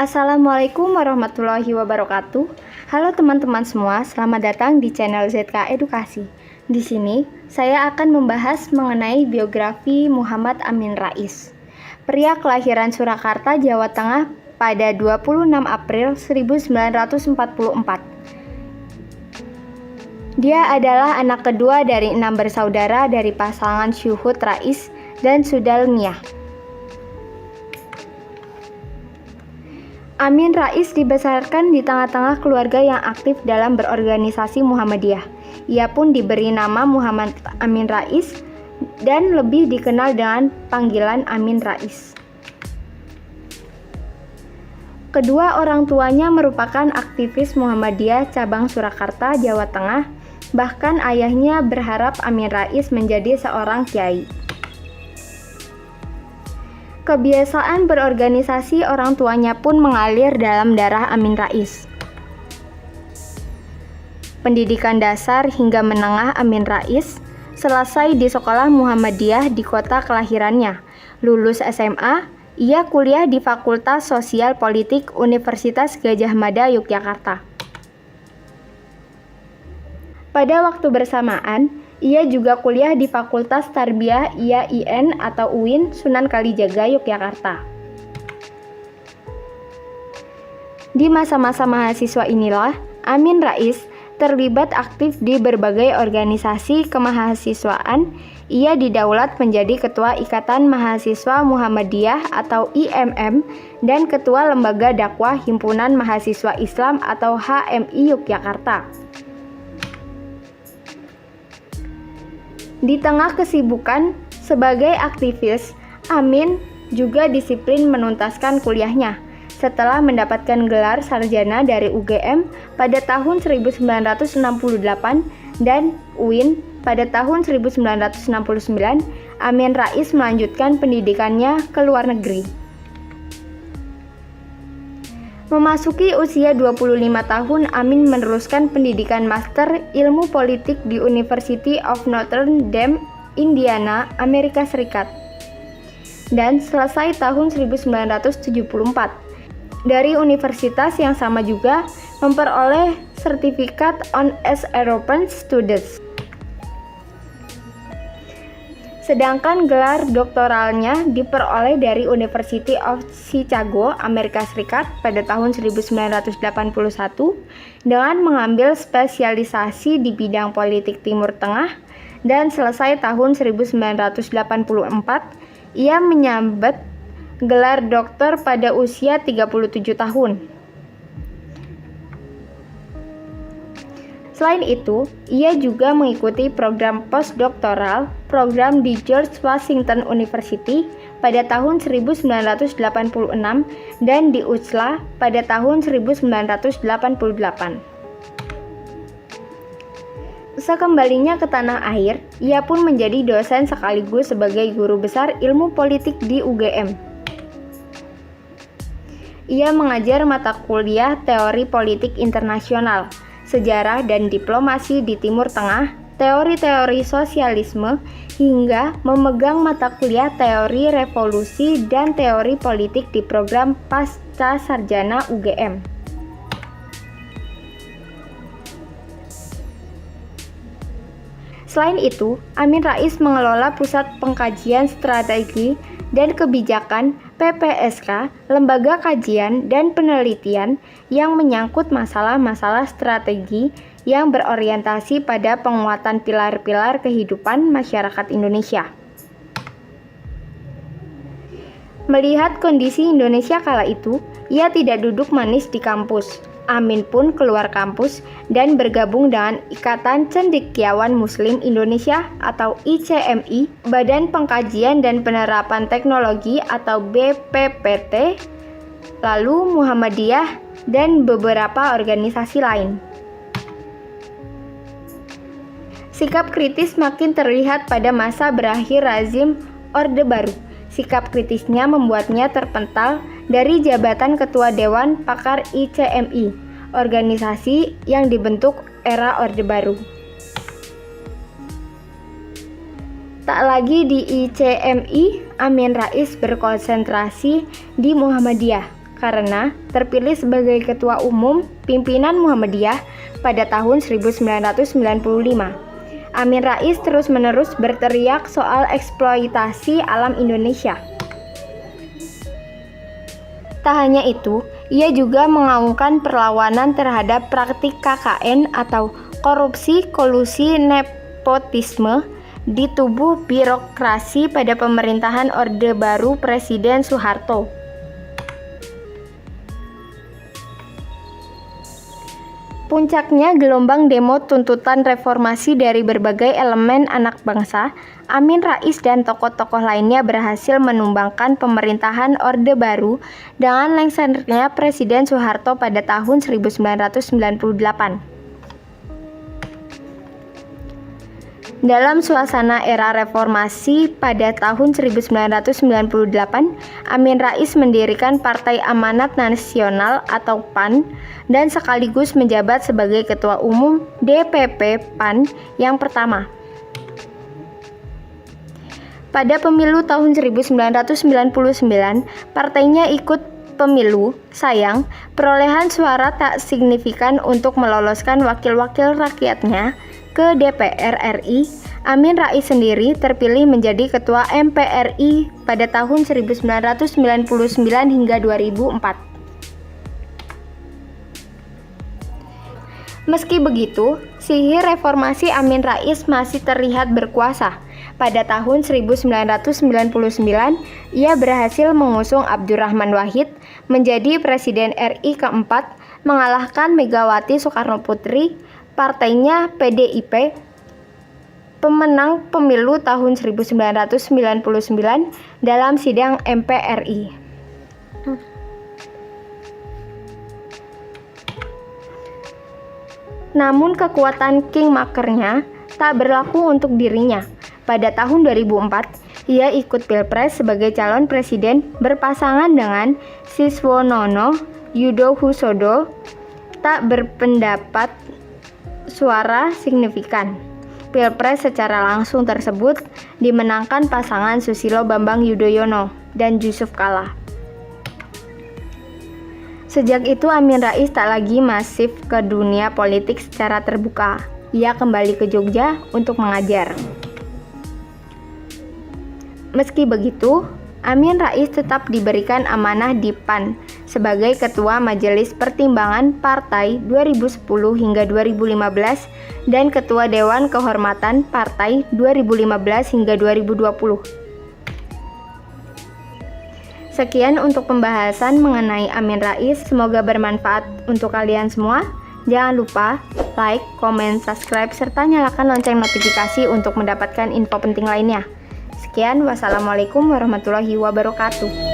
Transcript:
Assalamualaikum warahmatullahi wabarakatuh. Halo teman-teman semua, selamat datang di channel ZK Edukasi. Di sini, saya akan membahas mengenai biografi Muhammad Amin Rais. Pria kelahiran Surakarta, Jawa Tengah pada 26 April 1944. Dia adalah anak kedua dari 6 bersaudara dari pasangan Syuhud Rais dan Sudalmiah. Amin Rais dibesarkan di tengah-tengah keluarga yang aktif dalam berorganisasi Muhammadiyah. Ia pun diberi nama Muhammad Amin Rais dan lebih dikenal dengan panggilan Amin Rais. Kedua orang tuanya merupakan aktivis Muhammadiyah cabang Surakarta, Jawa Tengah. Bahkan ayahnya berharap Amin Rais menjadi seorang kiai. Kebiasaan berorganisasi orang tuanya pun mengalir dalam darah Amin Rais. Pendidikan dasar hingga menengah Amin Rais selesai di sekolah Muhammadiyah di kota kelahirannya. Lulus SMA, ia kuliah di Fakultas Sosial Politik Universitas Gadjah Mada, Yogyakarta. Pada waktu bersamaan, ia juga kuliah di Fakultas Tarbiyah IAIN atau UIN Sunan Kalijaga, Yogyakarta. Di masa-masa mahasiswa inilah, Amin Rais terlibat aktif di berbagai organisasi kemahasiswaan. Ia didaulat menjadi Ketua Ikatan Mahasiswa Muhammadiyah atau IMM dan Ketua Lembaga Dakwah Himpunan Mahasiswa Islam atau HMI Yogyakarta. Di tengah kesibukan sebagai aktivis, Amin juga disiplin menuntaskan kuliahnya. Setelah mendapatkan gelar sarjana dari UGM pada tahun 1968 dan UIN pada tahun 1969, Amin Rais melanjutkan pendidikannya ke luar negeri. Memasuki usia 25 tahun, Amin meneruskan pendidikan Master Ilmu Politik di University of Notre Dame, Indiana, Amerika Serikat. Dan selesai tahun 1974. Dari universitas yang sama juga memperoleh sertifikat on as European Students. Sedangkan gelar doktoralnya diperoleh dari University of Chicago, Amerika Serikat pada tahun 1981 dengan mengambil spesialisasi di bidang politik Timur Tengah, dan selesai tahun 1984 ia menyabet gelar doktor pada usia 37 tahun. Selain itu, ia juga mengikuti program postdoktoral program di George Washington University pada tahun 1986 dan di UCLA pada tahun 1988. Sekembalinya ke tanah air, ia pun menjadi dosen sekaligus sebagai guru besar ilmu politik di UGM. Ia mengajar mata kuliah teori politik internasional, sejarah dan diplomasi di Timur Tengah, teori-teori sosialisme, hingga memegang mata kuliah teori revolusi dan teori politik di program Pasca Sarjana UGM. Selain itu, Amin Rais mengelola Pusat Pengkajian Strategi dan Kebijakan PPSK, lembaga kajian dan penelitian yang menyangkut masalah-masalah strategi yang berorientasi pada penguatan pilar-pilar kehidupan masyarakat Indonesia. Melihat kondisi Indonesia kala itu, ia tidak duduk manis di kampus. Amin pun keluar kampus dan bergabung dengan Ikatan Cendekiawan Muslim Indonesia atau ICMI, Badan Pengkajian dan Penerapan Teknologi atau BPPT, lalu Muhammadiyah, dan beberapa organisasi lain. Sikap kritis makin terlihat pada masa berakhir rezim Orde Baru. Sikap kritisnya membuatnya terpental dari jabatan Ketua Dewan Pakar ICMI, organisasi yang dibentuk era Orde Baru. Tak lagi di ICMI, Amin Rais berkonsentrasi di Muhammadiyah. karena terpilih sebagai Ketua Umum Pimpinan Muhammadiyah pada tahun 1995. Amin Rais terus-menerus berteriak soal eksploitasi alam Indonesia. Tak hanya itu, ia juga mengaungkan perlawanan terhadap praktik KKN atau korupsi, kolusi, nepotisme di tubuh birokrasi pada pemerintahan Orde Baru Presiden Soeharto. Puncaknya gelombang demo tuntutan reformasi dari berbagai elemen anak bangsa, Amin Rais dan tokoh-tokoh lainnya berhasil menumbangkan pemerintahan Orde Baru dengan lengsernya Presiden Soeharto pada tahun 1998. Dalam suasana era reformasi pada tahun 1998, Amin Rais mendirikan Partai Amanat Nasional atau PAN dan sekaligus menjabat sebagai Ketua Umum DPP PAN yang pertama. Pada pemilu tahun 1999, partainya ikut pemilu. Sayang, perolehan suara tak signifikan untuk meloloskan wakil-wakil rakyatnya ke DPR RI. Amin Rais sendiri terpilih menjadi Ketua MPRI pada tahun 1999 hingga 2004. Meski begitu, sihir reformasi Amin Rais masih terlihat berkuasa. Pada tahun 1999, ia berhasil mengusung Abdurrahman Wahid menjadi Presiden RI keempat, mengalahkan Megawati Soekarnoputri, partainya PDIP, pemenang pemilu tahun 1999 dalam sidang MPRI. Namun kekuatan kingmakernya tak berlaku untuk dirinya. Pada tahun 2004, ia ikut Pilpres sebagai calon presiden berpasangan dengan Siswono Yudhoyono, tak berpendapat suara signifikan. Pilpres secara langsung tersebut dimenangkan pasangan Susilo Bambang Yudhoyono dan Yusuf Kala. Sejak itu Amin Rais tak lagi masif ke dunia politik secara terbuka. Ia kembali ke Jogja untuk mengajar. Meski begitu, Amin Rais tetap diberikan amanah di PAN sebagai Ketua Majelis Pertimbangan Partai 2010 hingga 2015 dan Ketua Dewan Kehormatan Partai 2015 hingga 2020. Sekian untuk pembahasan mengenai Amin Rais, semoga bermanfaat untuk kalian semua. Jangan lupa like, komen, subscribe, serta nyalakan lonceng notifikasi untuk mendapatkan info penting lainnya. Sekian, wassalamualaikum warahmatullahi wabarakatuh.